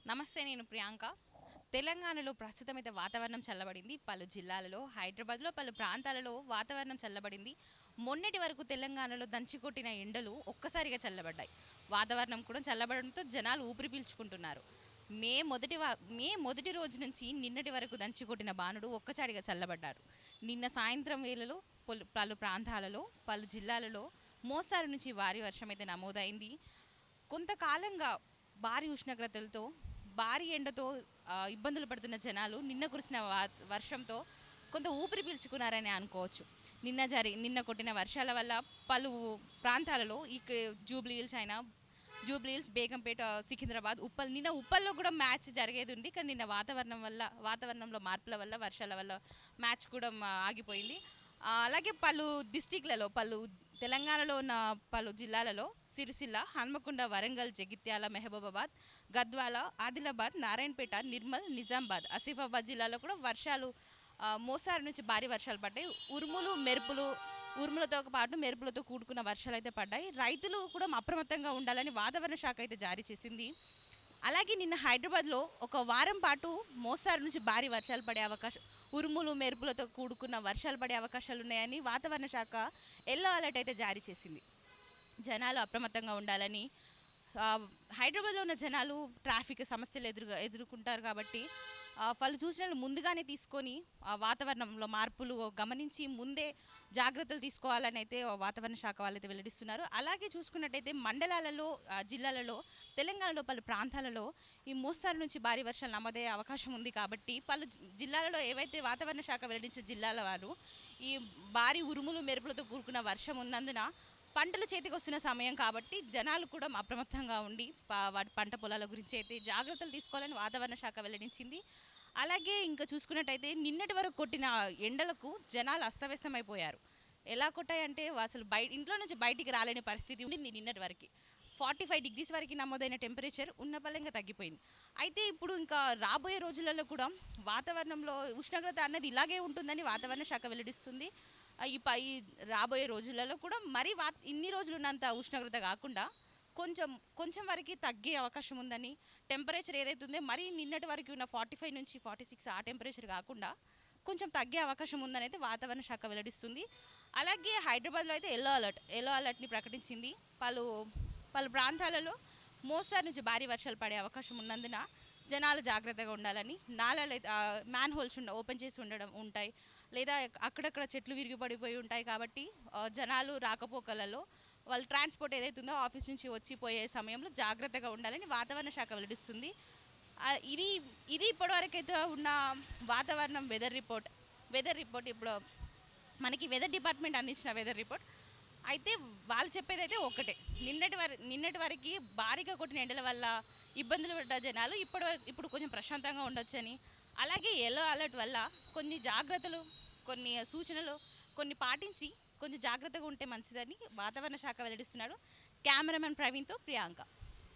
నమస్తే, నేను ప్రియాంక. తెలంగాణలో ప్రస్తుతం అయితే వాతావరణం చల్లబడింది. పలు జిల్లాలలో, హైదరాబాద్లో పలు ప్రాంతాలలో వాతావరణం చల్లబడింది. మొన్నటి వరకు తెలంగాణలో దంచికొట్టిన ఎండలు ఒక్కసారిగా చల్లబడ్డాయి. వాతావరణం కూడా చల్లబడడంతో జనాలు ఊపిరి పీల్చుకుంటున్నారు. మే మొదటి రోజు నుంచి నిన్నటి వరకు దంచికొట్టిన బాణుడు ఒక్కసారిగా చల్లబడ్డారు. నిన్న సాయంత్రం వేళలో పలు ప్రాంతాలలో, పలు జిల్లాలలో మోస్తారు నుంచి భారీ వర్షం అయితే నమోదైంది. కొంతకాలంగా భారీ ఉష్ణోగ్రతలతో, భారీ ఎండతో ఇబ్బందులు పడుతున్న జనాలు నిన్న కురిసిన వర్షంతో కొంత ఊపిరి పీల్చుకున్నారని అనుకోవచ్చు. నిన్న కొట్టిన వర్షాల వల్ల పలు ప్రాంతాలలో జూబ్లీ హిల్స్, బేగంపేట, సికింద్రాబాద్, నిన్న ఉప్పల్లో కూడా మ్యాచ్ జరిగేది ఉంది. కానీ నిన్న వాతావరణంలో మార్పుల వల్ల, వర్షాల వల్ల మ్యాచ్ కూడా ఆగిపోయింది. అలాగే పలు తెలంగాణలో ఉన్న పలు జిల్లాలలో సిరిసిల్ల, హన్మకొండ, వరంగల్, జగిత్యాల, మెహబూబాబాద్, గద్వాల, ఆదిలాబాద్, నారాయణపేట, నిర్మల్, నిజామాబాద్, ఆసిఫాబాద్ జిల్లాలో కూడా వర్షాలు మోస్తారు నుంచి భారీ వర్షాలు పడ్డాయి. ఉరుములతో పాటు మెరుపులతో కూడుకున్న వర్షాలు అయితే పడ్డాయి. రైతులు కూడా అప్రమత్తంగా ఉండాలని వాతావరణ శాఖ అయితే జారీ చేసింది. అలాగే నిన్న హైదరాబాద్లో ఒక వారం పాటు మోస్తారు నుంచి భారీ వర్షాలు పడే అవకాశం, ఉరుములు మెరుపులతో కూడుకున్న వర్షాలు పడే అవకాశాలు ఉన్నాయని వాతావరణ శాఖ ఎల్లో అలర్ట్ అయితే జారీ చేసింది. జనాలు అప్రమత్తంగా ఉండాలని. హైదరాబాద్లో ఉన్న జనాలు ట్రాఫిక్ సమస్యలు ఎదుర్కొంటారు కాబట్టి పలు సూచనలు ముందుగానే తీసుకొని వాతావరణంలో మార్పులు గమనించి ముందే జాగ్రత్తలు తీసుకోవాలని అయితే వాతావరణ శాఖ వాళ్ళైతే వెల్లడిస్తున్నారు. అలాగే చూసుకున్నట్టయితే మండలాలలో, జిల్లాలలో, తెలంగాణలో పలు ప్రాంతాలలో ఈ మోస్తారు నుంచి భారీ వర్షాలు నమోదయ్యే అవకాశం ఉంది. కాబట్టి పలు జిల్లాలలో ఏవైతే వాతావరణ శాఖ వెల్లడించిన జిల్లాల వారు ఈ భారీ ఉరుములు మెరుపులతో కూడుకున్న వర్షం ఉన్నందున పంటలు చేతికి వస్తున్న సమయం కాబట్టి జనాలు కూడా అప్రమత్తంగా ఉండి వాటి పంట పొలాల గురించి అయితే జాగ్రత్తలు తీసుకోవాలని వాతావరణ శాఖ వెల్లడించింది. అలాగే ఇంకా చూసుకున్నట్టయితే నిన్నటి వరకు కొట్టిన ఎండలకు జనాలు అస్తవ్యస్తమైపోయారు. ఎలా కొట్టాయంటే అసలు ఇంట్లో నుంచి బయటికి రాలేని పరిస్థితి ఉండింది. నిన్నటి వరకు 45 డిగ్రీస్ వరకు నమోదైన టెంపరేచర్ ఉన్నపల్లంగా తగ్గిపోయింది. అయితే ఇప్పుడు ఇంకా రాబోయే రోజులలో కూడా వాతావరణంలో ఉష్ణోగ్రత అన్నది ఇలాగే ఉంటుందని వాతావరణ శాఖ వెల్లడిస్తుంది. ఈ రాబోయే రోజులలో కూడా మరి ఇన్ని రోజులు ఉన్నంత ఉష్ణోగ్రత కాకుండా కొంచెం వరకు తగ్గే అవకాశం ఉందని, టెంపరేచర్ ఏదైతే ఉందో మరి నిన్నటి వరకు ఉన్న 45 నుంచి 46 ఆ టెంపరేచర్ కాకుండా కొంచెం తగ్గే అవకాశం ఉందని అయితే వాతావరణ శాఖ వెల్లడిస్తుంది. అలాగే హైదరాబాద్లో అయితే ఎల్లో అలర్ట్ని ప్రకటించింది. పలు ప్రాంతాలలో మోస్తారు నుంచి భారీ వర్షాలు పడే అవకాశం ఉన్నందున జనాలు జాగ్రత్తగా ఉండాలని. నాలాలు మ్యాన్ హోల్స్ ఓపెన్ చేసి ఉంటాయి, లేదా అక్కడక్కడ చెట్లు విరిగి పడిపోయి ఉంటాయి. కాబట్టి జనాలు రాకపోకలలో వాళ్ళ ట్రాన్స్పోర్ట్ ఏదైతే ఉందో ఆఫీస్ నుంచి వచ్చిపోయే సమయంలో జాగ్రత్తగా ఉండాలని వాతావరణ శాఖ వెల్లడిస్తుంది. ఇది ఇప్పటివరకైతే ఉన్న వాతావరణం వెదర్ రిపోర్ట్. ఇప్పుడు మనకి వెదర్ డిపార్ట్మెంట్ అందించిన వెదర్ రిపోర్ట్ అయితే వాళ్ళు చెప్పేది అయితే ఒకటే, నిన్నటి వరకు భారీగా కొట్టిన ఎండల వల్ల ఇబ్బందులు పడ్డ జనాలు ఇప్పుడు కొంచెం ప్రశాంతంగా ఉండొచ్చని, అలాగే ఎల్లో అలర్ట్ వల్ల కొన్ని జాగ్రత్తలు, కొన్ని సూచనలు పాటించి కొంచెం జాగ్రత్తగా ఉంటే మంచిదని వాతావరణ శాఖ వెల్లడిస్తున్నాడు. కెమెరామెన్ ప్రవీణ్తో ప్రియాంక.